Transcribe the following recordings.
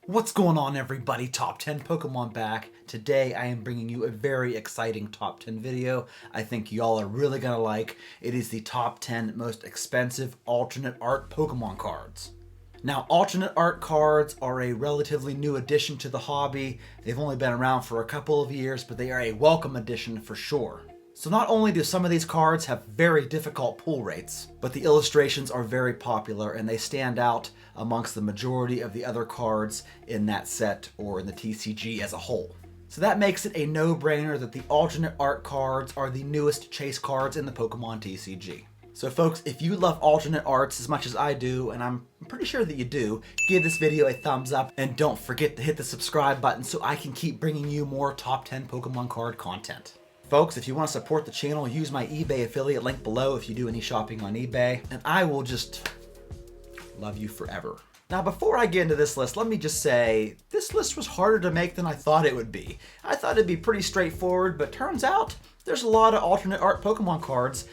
What's going on, everybody? Top 10 Pokemon back. Today I am bringing you a very exciting top 10 video I think y'all are really gonna like. It is the top 10 most expensive alternate art Pokemon cards. Now, alternate art cards are a relatively new addition to the hobby. They've only been around for a couple of years, but they are a welcome addition for sure. So not only do some of these cards have very difficult pull rates, but the illustrations are very popular and they stand out amongst the majority of the other cards in that set or in the TCG as a whole. So that makes it a no-brainer that the alternate art cards are the newest chase cards in the Pokemon TCG. So folks, if you love alternate arts as much as I do, and I'm pretty sure that you do, give this video a thumbs up and don't forget to hit the subscribe button so I can keep bringing you more top 10 Pokemon card content. Folks, if you want to support the channel, use my eBay affiliate link below if you do any shopping on eBay, and I will just love you forever. Now, before I get into this list, let me just say, this list was harder to make than I thought it would be. I thought it'd be pretty straightforward, but turns out there's a lot of alternate art Pokemon cards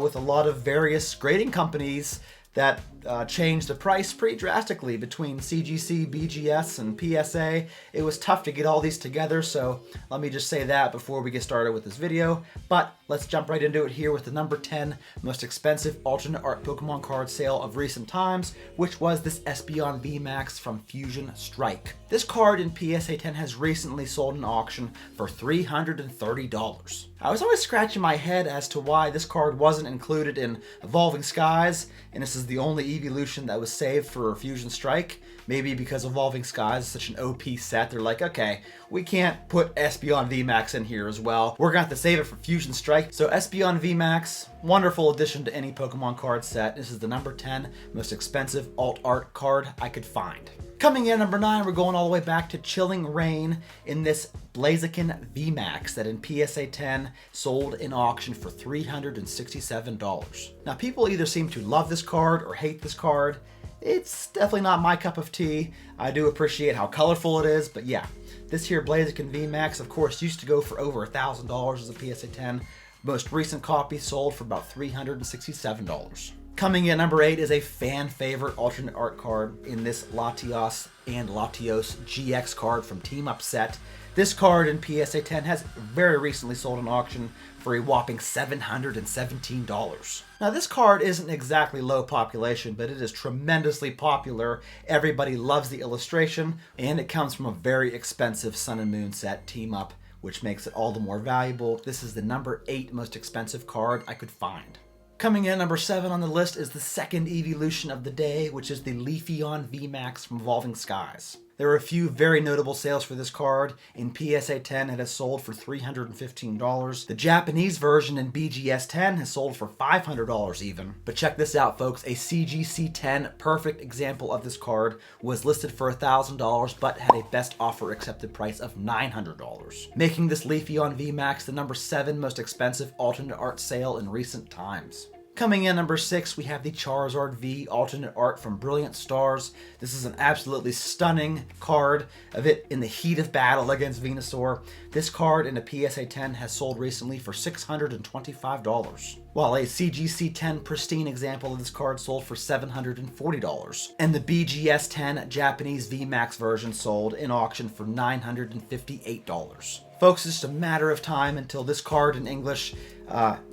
with a lot of various grading companies that changed the price pretty drastically between CGC, BGS, and PSA. It was tough to get all these together, so let me just say that before we get started with this video. But let's jump right into it here with the number 10 most expensive alternate art Pokemon card sale of recent times, which was this Espeon VMAX from Fusion Strike. This card in PSA 10 has recently sold in auction for $330. I was always scratching my head as to why this card wasn't included in Evolving Skies, and this is the only evolution that was saved for Fusion Strike. Maybe because Evolving Skies is such an OP set, they're like, okay, we can't put Espeon VMAX in here as well. We're gonna have to save it for Fusion Strike. So Espeon VMAX, wonderful addition to any Pokemon card set. This is the number 10 most expensive alt art card I could find. Coming in at number 9, we're going all the way back to Chilling Reign in this Blaziken VMAX that in PSA 10 sold in auction for $367. Now, people either seem to love this card or hate this card. It's definitely not my cup of tea. I do appreciate how colorful it is, but yeah, this here Blaziken VMAX, of course, used to go for over $1,000 as a PSA 10. Most recent copy sold for about $367. Coming in at number 8 is a fan favorite alternate art card in this Latios and Latios GX card from Team Up Set. This card in PSA 10 has very recently sold in auction for a whopping $717. Now, this card isn't exactly low population, but it is tremendously popular. Everybody loves the illustration, and it comes from a very expensive Sun and Moon set Team Up, which makes it all the more valuable. This is the number 8 most expensive card I could find. Coming in at number 7 on the list is the second evolution of the day, which is the Leafeon VMAX from Evolving Skies. There are a few very notable sales for this card. In PSA 10, it has sold for $315. The Japanese version in BGS 10 has sold for $500 even. But check this out, folks. A CGC 10 perfect example of this card was listed for $1,000, but had a best offer accepted price of $900, making this Leafeon VMAX the number 7 most expensive alternate art sale in recent times. Coming in number 6, we have the Charizard V alternate art from Brilliant Stars. This is an absolutely stunning card of it in the heat of battle against Venusaur. This card in a PSA 10 has sold recently for $625, while a CGC 10 pristine example of this card sold for $740, and the BGS 10 Japanese VMAX version sold in auction for $958. Folks, it's just a matter of time until this card in English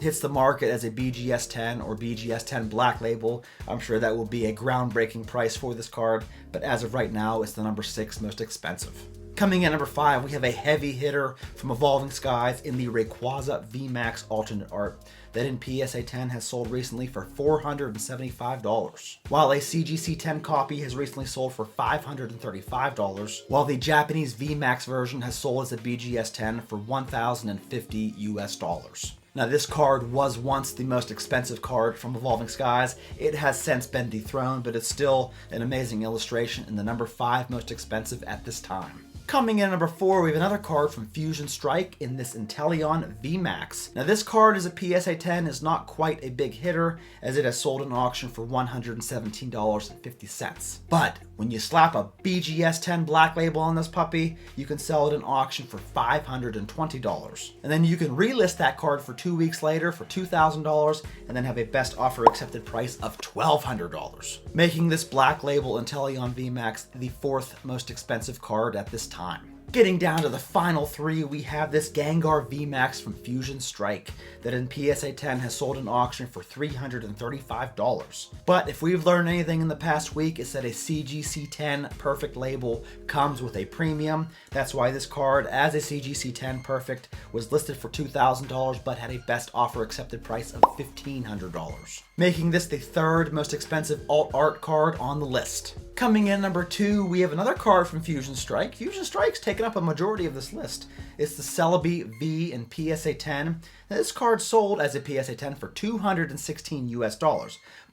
hits the market as a BGS 10 or BGS 10 Black Label. I'm sure that will be a groundbreaking price for this card, but as of right now, it's the number 6 most expensive. Coming in at number 5, we have a heavy hitter from Evolving Skies in the Rayquaza VMAX alternate art that in PSA 10 has sold recently for $475, while a CGC 10 copy has recently sold for $535, while the Japanese VMAX version has sold as a BGS 10 for $1,050 US. Now, this card was once the most expensive card from Evolving Skies. It has since been dethroned, but it's still an amazing illustration and the number 5 most expensive at this time. Coming in at number 4, we have another card from Fusion Strike in this Inteleon VMAX. Now, this card as a PSA 10 is not quite a big hitter, as it has sold in auction for $117.50. But When you slap a BGS 10 Black Label on this puppy, you can sell it in auction for $520. And then you can relist that card for 2 weeks later for $2,000 and then have a best offer accepted price of $1,200, making this Black Label Inteleon VMAX the 4th most expensive card at this time. Getting down to the final 3, we have this Gengar VMAX from Fusion Strike that in PSA 10 has sold in auction for $335. But if we've learned anything in the past week, it's that a CGC 10 Perfect label comes with a premium. That's why this card, as a CGC 10 Perfect, was listed for $2,000 but had a best offer accepted price of $1,500, making this the 3rd most expensive alt art card on the list. Coming in number 2, we have another card from Fusion Strike. Fusion Strike's taken up a majority of this list. It's the Celebi V in PSA 10. Now, this card sold as a PSA 10 for $216 US,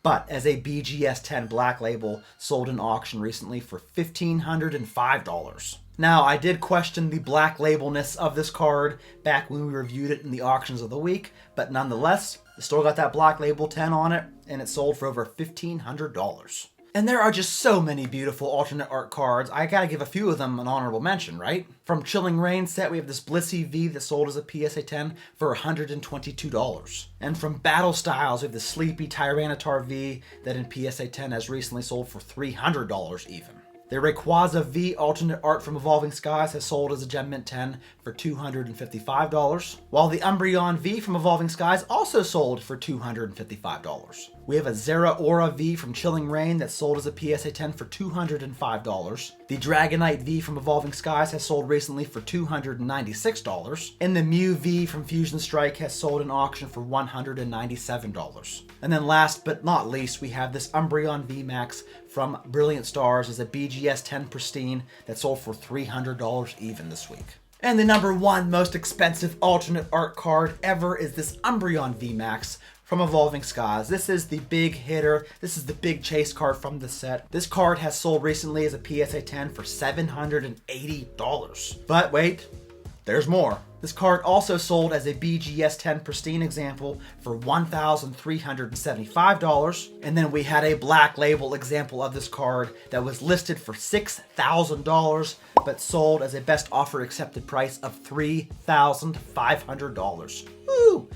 but as a BGS 10 Black Label sold in auction recently for $1,505. Now, I did question the Black Labelness of this card back when we reviewed it in the auctions of the week, but nonetheless, it still got that Black Label 10 on it, and it sold for over $1,500. And there are just so many beautiful alternate art cards, I gotta give a few of them an honorable mention, right? From Chilling Reign set, we have this Blissey V that sold as a PSA 10 for $122. And from Battle Styles, we have the Sleepy Tyranitar V that in PSA 10 has recently sold for $300 even. The Rayquaza V alternate art from Evolving Skies has sold as a Gem Mint 10 for $255, while the Umbreon V from Evolving Skies also sold for $255. We have a Zeraora V from Chilling Reign that sold as a PSA 10 for $205. The Dragonite V from Evolving Skies has sold recently for $296. And the Mew V from Fusion Strike has sold in auction for $197. And then last but not least, we have this Umbreon VMAX from Brilliant Stars as a BGS 10 Pristine that sold for $300 even this week. And the number 1 most expensive alternate art card ever is this Umbreon VMAX from Evolving Skies. This is the big hitter. This is the big chase card from the set. This card has sold recently as a PSA 10 for $780. But wait, there's more. This card also sold as a BGS 10 Pristine example for $1,375. And then we had a Black Label example of this card that was listed for $6,000, but sold as a best offer accepted price of $3,500. Woo!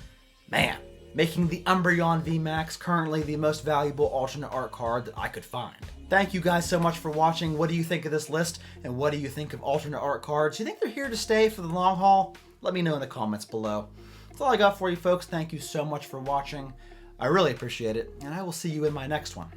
Man. Making the Umbreon VMAX currently the most valuable alternate art card that I could find. Thank you guys so much for watching. What do you think of this list? And what do you think of alternate art cards? Do you think they're here to stay for the long haul? Let me know in the comments below. That's all I got for you folks. Thank you so much for watching. I really appreciate it, and I will see you in my next one.